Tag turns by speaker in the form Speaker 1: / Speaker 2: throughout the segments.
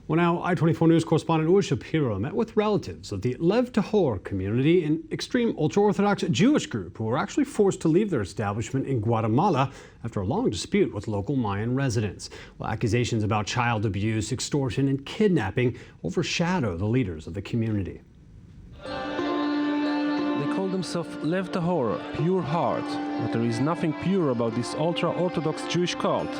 Speaker 1: Well, now, I24 News correspondent Shapira met with relatives of the Lev Tahor community, an extreme ultra-Orthodox Jewish group who were actually forced to leave their establishment in Guatemala after a long dispute with local Mayan residents. Well, accusations about child abuse, extortion, and kidnapping overshadow the leaders of the community.
Speaker 2: They call themselves Lev Tahor, pure heart, but there is nothing pure about this ultra-Orthodox Jewish cult.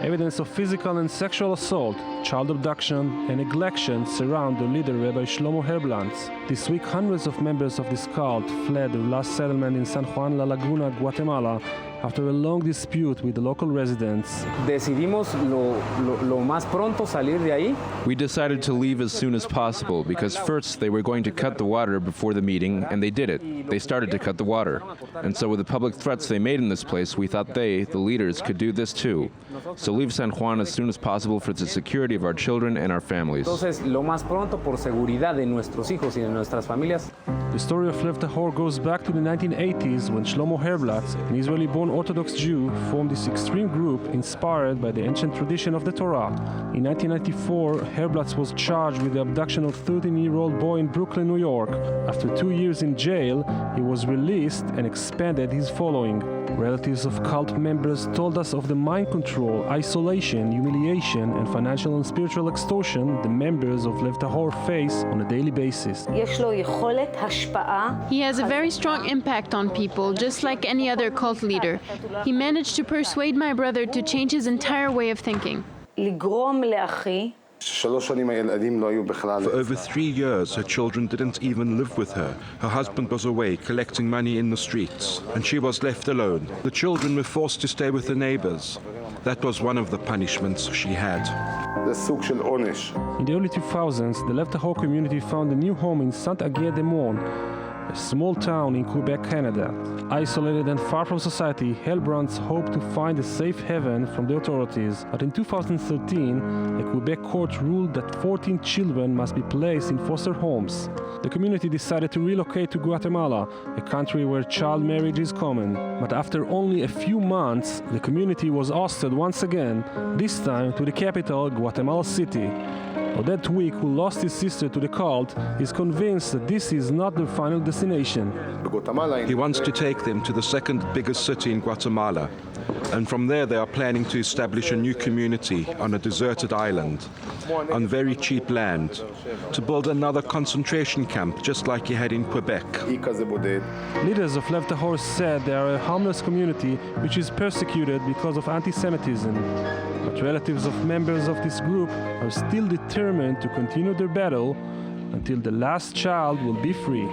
Speaker 2: Evidence of physical and sexual assault, child abduction, and neglection surround the leader, Rabbi Shlomo Herblands. This week, hundreds of members of this cult fled their last settlement in San Juan La Laguna, Guatemala, after a long dispute with the local residents.
Speaker 3: Decidimos lo más pronto salir de ahí.
Speaker 4: We decided to leave as soon as possible because first they were going to cut the water before the meeting, and they did it. They started to cut the water. And so with the public threats they made in this place, we thought they, the leaders, could do this too. So leave San Juan as soon as possible for the security of our children and our families.
Speaker 3: Entonces, lo más pronto por seguridad de nuestros hijos y de nuestras familias.
Speaker 2: The story of Lev Tahor goes back to the 1980s when Shlomo Herblatz, an Israeli-born Orthodox Jew, formed this extreme group inspired by the ancient tradition of the Torah. In 1994, Herblatz was charged with the abduction of a 13-year-old boy in Brooklyn, New York. After 2 years in jail, he was released and expanded his following. Relatives of cult members told us of the mind control, isolation, humiliation, and financial and spiritual extortion the members of Lev Tahor face on a daily basis.
Speaker 5: He has a very strong impact on people, just like any other cult leader. He managed to persuade my brother to change his entire way of thinking.
Speaker 6: For over 3 years, her children didn't even live with her. Her husband was away collecting money in the streets, and she was left alone. The children were forced to stay with the neighbors. That was one of the punishments she had.
Speaker 2: In the early 2000s, the Lev Tahor community found a new home in Saint-Aguier-des-Monts, a small town in Quebec, Canada. Isolated and far from society, Herblands hoped to find a safe haven from the authorities. But in 2013, a Quebec court ruled that 14 children must be placed in foster homes. The community decided to relocate to Guatemala, a country where child marriage is common. But after only a few months, the community was hosted once again, this time to the capital, Guatemala City. Odette Wick, who lost his sister to the cult, is convinced that this is not their final destination.
Speaker 6: He wants to take them to the second biggest city in Guatemala, and from there they are planning to establish a new community on a deserted island, on very cheap land, to build another concentration camp just like he had in Quebec.
Speaker 2: Leaders of Lev Tahor said they are a harmless community which is persecuted because of anti-Semitism. But relatives of members of this group are still determined to continue their battle until the last child will be free.